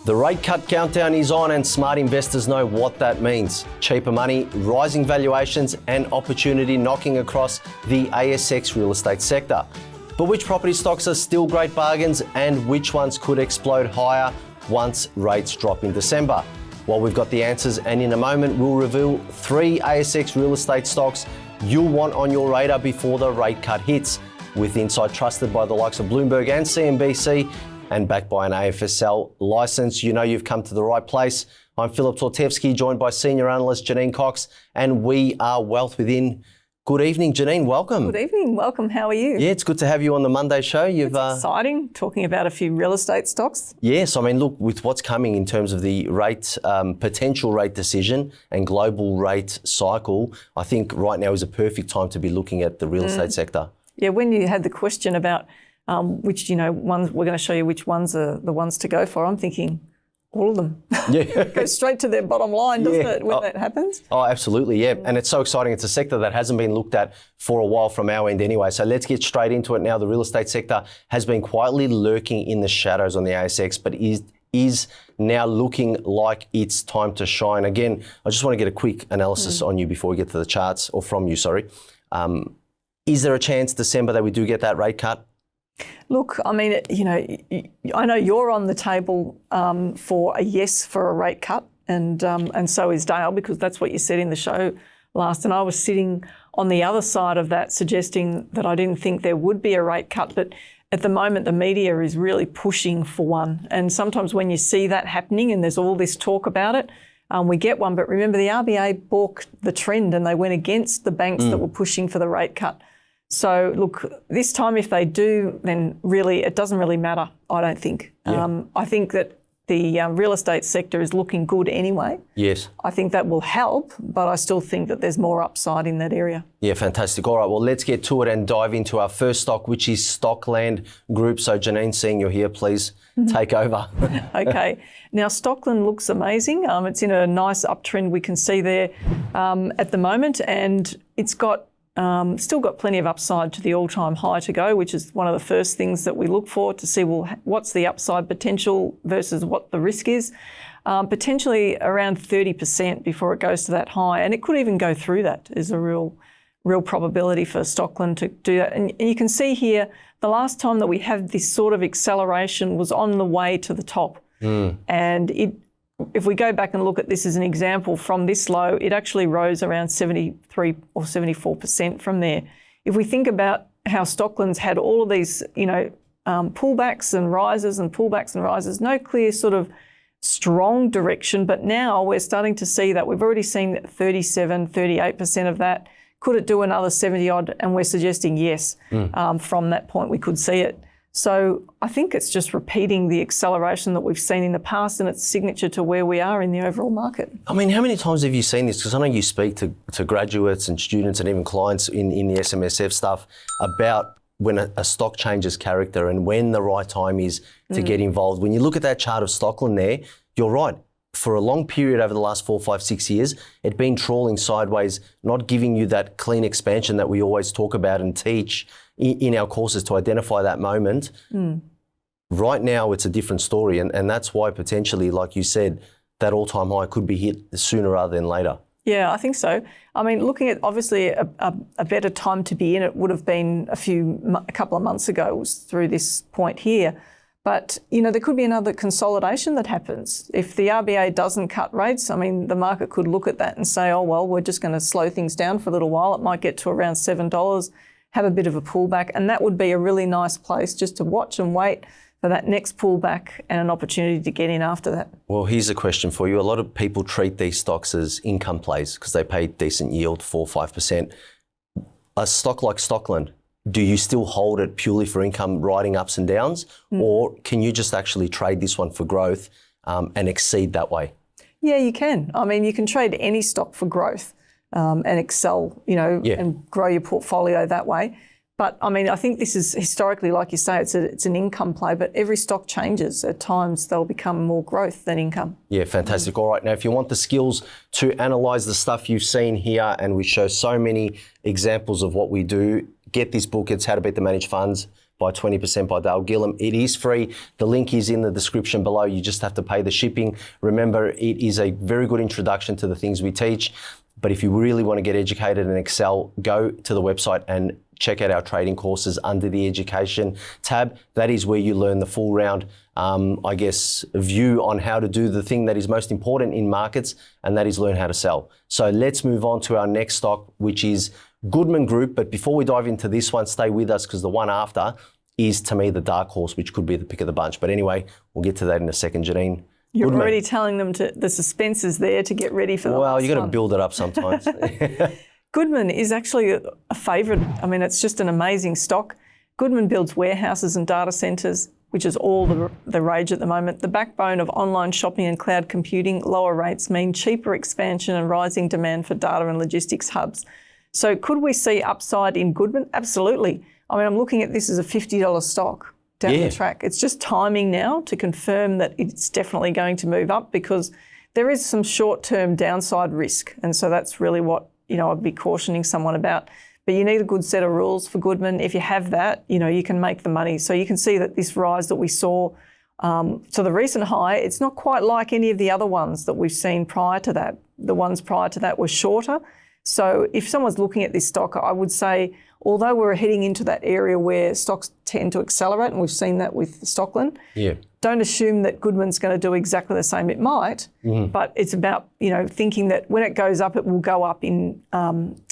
The rate cut countdown is on and smart investors know what that means. Cheaper money, rising valuations and opportunity knocking across the ASX real estate sector. But which property stocks are still great bargains and which ones could explode higher once rates drop in December? Well, we've got the answers, and in a moment we'll reveal 3 ASX real estate stocks you'll want on your radar before the rate cut hits, with insight trusted by the likes of Bloomberg and CNBC and backed by an AFSL licence. You know you've come to the right place. I'm Philip Tortevsky, joined by senior analyst Janine Cox, and we are Wealth Within. Good evening, Janine. Welcome. Good evening. Welcome. How are you? Yeah, it's good to have you on the Monday show. It's exciting, talking about a few real estate stocks. Yes, I mean, look, with what's coming in terms of the rate, potential rate decision and global rate cycle, I think right now is a perfect time to be looking at the real estate sector. Yeah, when you had the question about which, ones, we're going to show you which ones are the ones to go for, I'm thinking all of them. Yeah. It goes straight to their bottom line, doesn't it, when that happens? Oh, absolutely, yeah. And it's so exciting. It's a sector that hasn't been looked at for a while from our end anyway. So let's get straight into it now. The real estate sector has been quietly lurking in the shadows on the ASX, but is now looking like it's time to shine. Again, I just want to get a quick analysis on you before we get to the charts, or from you, sorry. Is there a chance December that we do get that rate cut? Look, I mean, I know you're on the table for a yes for a rate cut, and so is Dale, because that's what you said in the show last. And I was sitting on the other side of that, suggesting that I didn't think there would be a rate cut, but at the moment the media is really pushing for one. And sometimes when you see that happening and there's all this talk about it, we get one. But remember, the RBA balked the trend and they went against the banks that were pushing for the rate cut. So, look, this time if they do, then really it doesn't really matter, I don't think. Yeah. I think that the real estate sector is looking good anyway. Yes. I think that will help, but I still think that there's more upside in that area. Yeah, fantastic. All right, well, let's get to it and dive into our first stock, which is Stockland Group. So, Janine, seeing you're here, please take over. Okay. Now, Stockland looks amazing. It's in a nice uptrend we can see there at the moment, and it's got still got plenty of upside to the all-time high to go, which is one of the first things that we look for to see, well, what's the upside potential versus what the risk is. Potentially around 30% before it goes to that high, and it could even go through that. Is a real probability for Stockland to do that. And you can see here, the last time that we had this sort of acceleration was on the way to the top. And if we go back and look at this as an example, from this low, it actually rose around 73 or 74% from there. If we think about how Stockland's had all of these, pullbacks and rises and pullbacks and rises, no clear sort of strong direction, but now we're starting to see that. We've already seen 37, 38% of that. Could it do another 70 odd? And we're suggesting yes. From that point, we could see it. So I think it's just repeating the acceleration that we've seen in the past, and it's signature to where we are in the overall market. I mean, how many times have you seen this? Because I know you speak to graduates and students and even clients in the SMSF stuff about when a stock changes character and when the right time is to get involved. When you look at that chart of Stockland there, you're right. For a long period over the last 4, 5, 6 years, it's been trawling sideways, not giving you that clean expansion that we always talk about and teach in our courses to identify that moment. Right now, it's a different story. And that's why potentially, like you said, that all-time high could be hit sooner rather than later. Yeah, I think so. I mean, looking at obviously a better time to be in it would have been a couple of months ago, was through this point here. But, there could be another consolidation that happens. If the RBA doesn't cut rates, I mean, the market could look at that and say, oh, well, we're just going to slow things down for a little while. It might get to around $7, have a bit of a pullback, and that would be a really nice place just to watch and wait for that next pullback and an opportunity to get in after that. Well, here's a question for you. A lot of people treat these stocks as income plays because they pay decent yield, 4 or 5%. A stock like Stockland, do you still hold it purely for income, riding ups and downs, or can you just actually trade this one for growth and exceed that way? Yeah, you can. I mean, you can trade any stock for growth and excel, and grow your portfolio that way. But I mean, I think this is historically, like you say, it's an income play, but every stock changes. At times they'll become more growth than income. Yeah, fantastic. All right, now if you want the skills to analyse the stuff you've seen here, and we show so many examples of what we do, get this book. It's How to Beat the Managed Funds by 20% by Dale Gillham. It is free. The link is in the description below. You just have to pay the shipping. Remember, it is a very good introduction to the things we teach. But if you really want to get educated and excel, go to the website and check out our trading courses under the education tab. That is where you learn the full round, view on how to do the thing that is most important in markets, and that is learn how to sell. So let's move on to our next stock, which is Goodman Group. But before we dive into this one, stay with us because the one after is, to me, the dark horse, which could be the pick of the bunch. But anyway, we'll get to that in a second, Janine. You're Goodman. already telling them the suspense is there to get ready for the Well, last you got to one. build it up sometimes. Goodman is actually a favourite. I mean, it's just an amazing stock. Goodman builds warehouses and data centres, which is all the rage at the moment. The backbone of online shopping and cloud computing, lower rates mean cheaper expansion and rising demand for data and logistics hubs. So could we see upside in Goodman? Absolutely. I mean, I'm looking at this as a $50 stock down the track. It's just timing now to confirm that it's definitely going to move up because there is some short-term downside risk. And so that's really what, I'd be cautioning someone about. But you need a good set of rules for Goodman. If you have that, you can make the money. So you can see that this rise that we saw, so the recent high, it's not quite like any of the other ones that we've seen prior to that. The ones prior to that were shorter. So if someone's looking at this stock, I would say, although we're heading into that area where stocks tend to accelerate, and we've seen that with Stockland, don't assume that Goodman's going to do exactly the same. It might, but it's about, thinking that when it goes up, it will go up in,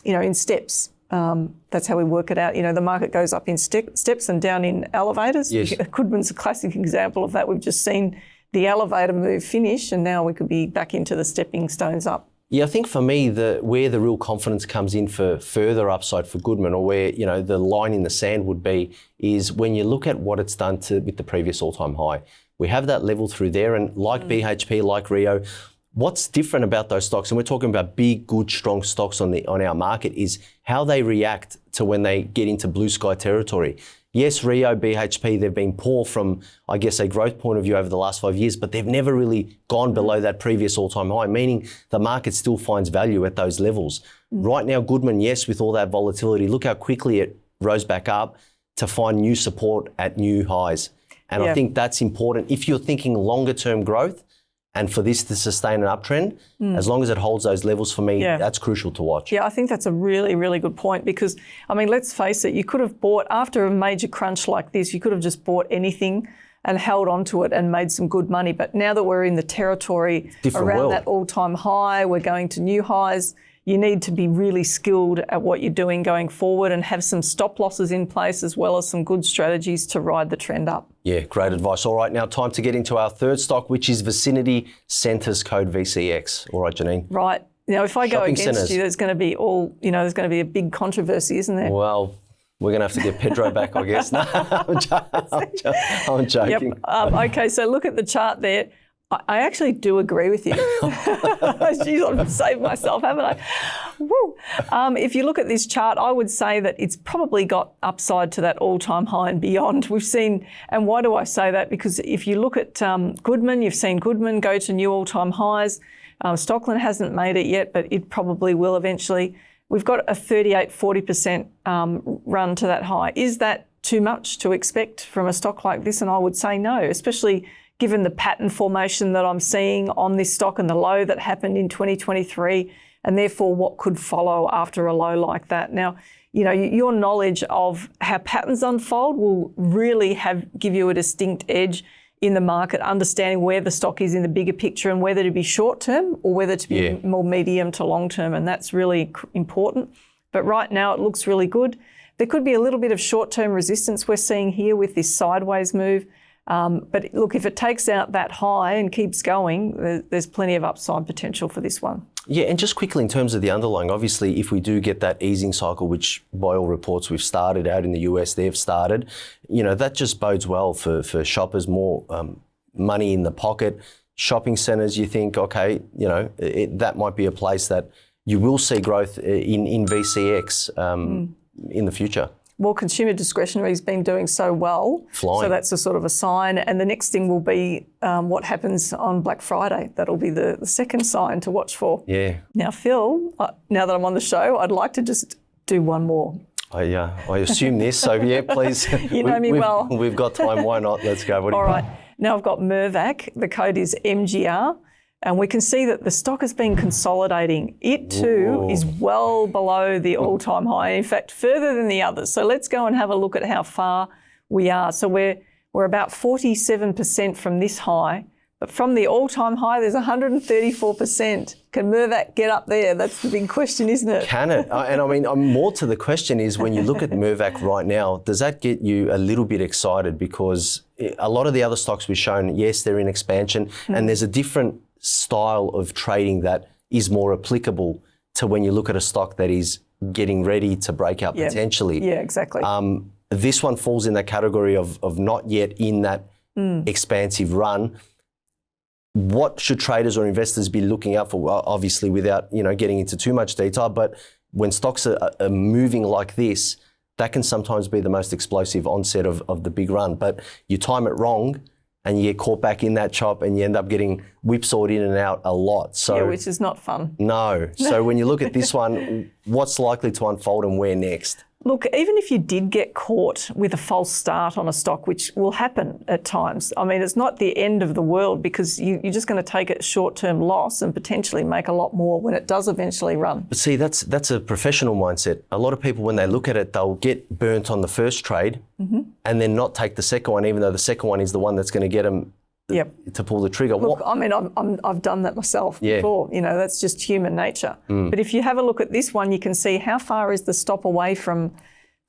in steps. That's how we work it out. The market goes up in steps and down in elevators. Yes. Goodman's a classic example of that. We've just seen the elevator move finish, and now we could be back into the stepping stones up. Yeah, I think for me, where the real confidence comes in for further upside for Goodman, or where, the line in the sand would be, is when you look at what it's done with the previous all-time high. We have that level through there, and like BHP, like Rio, what's different about those stocks, and we're talking about big, good, strong stocks on our market, is how they react to when they get into blue sky territory. Yes, Rio, BHP, they've been poor from, a growth point of view over the last 5 years, but they've never really gone below that previous all-time high, meaning the market still finds value at those levels. Right now, Goodman, yes, with all that volatility, look how quickly it rose back up to find new support at new highs. And I think that's important. If you're thinking longer-term growth, and for this to sustain an uptrend, as long as it holds those levels, for me, that's crucial to watch. Yeah, I think that's a really, really good point because, let's face it, you could have bought, after a major crunch like this, you could have just bought anything and held onto it and made some good money. But now that we're in the territory around that all-time high, we're going to new highs, you need to be really skilled at what you're doing going forward and have some stop losses in place as well as some good strategies to ride the trend up. Yeah, great advice. All right, now time to get into our third stock, which is Vicinity Centres, code VCX. All right, Janine. Right. Now, if I go Shopping against centres. you, there's going to be there's going to be a big controversy, isn't there? Well, we're going to have to get Pedro back, I guess. No, I'm joking. Yep. Okay, so look at the chart there. I actually do agree with you. Jeez, I've saved myself, haven't I? Woo. If you look at this chart, I would say that it's probably got upside to that all-time high and beyond. We've seen, and why do I say that? Because if you look at Goodman, you've seen Goodman go to new all-time highs. Stockland hasn't made it yet, but it probably will eventually. We've got a 40% run to that high. Is that too much to expect from a stock like this? And I would say no, especially given the pattern formation that I'm seeing on this stock and the low that happened in 2023, and therefore what could follow after a low like that. Now, your knowledge of how patterns unfold will really give you a distinct edge in the market, understanding where the stock is in the bigger picture and whether to be short-term or whether to be more medium to long-term, and that's really important. But right now it looks really good. There could be a little bit of short-term resistance we're seeing here with this sideways move. But look, if it takes out that high and keeps going, there's plenty of upside potential for this one. Yeah, and just quickly in terms of the underlying, obviously, if we do get that easing cycle, which by all reports we've started out in the US, they've started, that just bodes well for shoppers, more money in the pocket. Shopping centres, you think, okay, that might be a place that you will see growth in VCX in the future. Well, consumer discretionary has been doing so well. Flying. So that's a sort of a sign. And the next thing will be what happens on Black Friday. That'll be the second sign to watch for. Yeah. Now, Phil, now that I'm on the show, I'd like to just do one more. I assume this, so yeah, please. You know me well. We've got time, why not? Let's go. What do you All got? right, now I've got Mirvac. The code is MGR. And we can see that the stock has been consolidating. It too is well below the all-time high, in fact, further than the others. So let's go and have a look at how far we are. So we're about 47% from this high, but from the all-time high, there's 134%. Can Mirvac get up there? That's the big question, isn't it? Can it? And I mean, more to the question is, when you look at Mirvac right now, does that get you a little bit excited? Because a lot of the other stocks we've shown, yes, they're in expansion, and there's a different style of trading that is more applicable to when you look at a stock that is getting ready to break out potentially. Yeah, exactly. This one falls in that category of not yet in that expansive run. What should traders or investors be looking out for? Well, obviously, without getting into too much detail, but when stocks are moving like this, that can sometimes be the most explosive onset of the big run. But you time it wrong, and you get caught back in that chop, and you end up getting whipsawed in and out a lot. So which is not fun. No. So when you look at this one, what's likely to unfold and where next? Look, even if you did get caught with a false start on a stock, which will happen at times, I mean, it's not the end of the world, because you're just going to take a short-term loss and potentially make a lot more when it does eventually run. But see, that's a professional mindset. A lot of people, when they look at it, they'll get burnt on the first trade and then not take the second one, even though the second one is the one that's going to get them to pull the trigger. Look, I mean, I've done that myself before. That's just human nature. But if you have a look at this one, you can see how far is the stop away from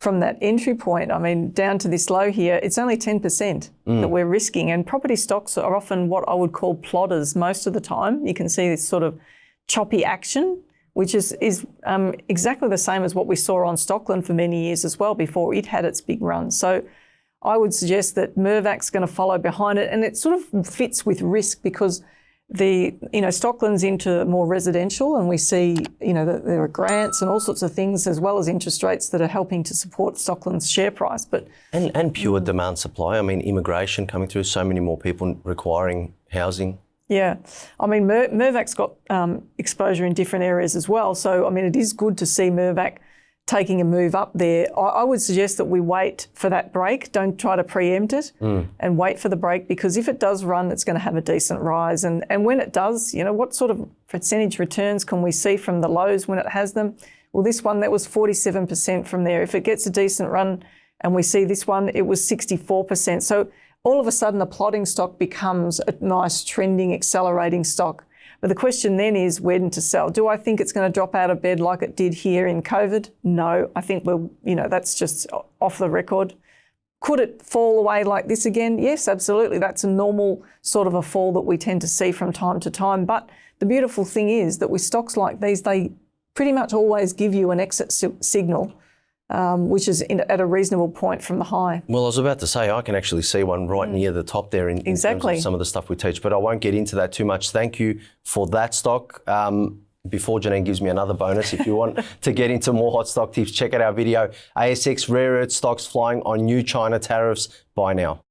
that entry point. I mean, down to this low here, it's only 10% that we're risking. And property stocks are often what I would call plodders most of the time. You can see this sort of choppy action, which is exactly the same as what we saw on Stockland for many years as well before it had its big run. So I would suggest that Mirvac's going to follow behind it, and it sort of fits with risk because Stockland's into more residential, and we see that there are grants and all sorts of things as well as interest rates that are helping to support Stockland's share price. But and pure demand supply. I mean, immigration coming through, so many more people requiring housing. Yeah, I mean, Mirvac's got exposure in different areas as well. So I mean, it is good to see Mirvac taking a move up there. I would suggest that we wait for that break. Don't try to preempt it and wait for the break, because if it does run, it's going to have a decent rise. And when it does, what sort of percentage returns can we see from the lows when it has them? Well, this one, that was 47% from there. If it gets a decent run and we see this one, it was 64%. So all of a sudden, a plodding stock becomes a nice trending, accelerating stock. But the question then is when to sell. Do I think it's going to drop out of bed like it did here in COVID? No, I think that's just off the record. Could it fall away like this again? Yes, absolutely. That's a normal sort of a fall that we tend to see from time to time. But the beautiful thing is that with stocks like these, they pretty much always give you an exit signal, which is at a reasonable point from the high. Well, I was about to say, I can actually see one right near the top there in terms of some of the stuff we teach, but I won't get into that too much. Thank you for that stock. Before Janine gives me another bonus, if you want to get into more hot stock tips, check out our video, ASX rare earth stocks flying on new China tariffs. Buy now.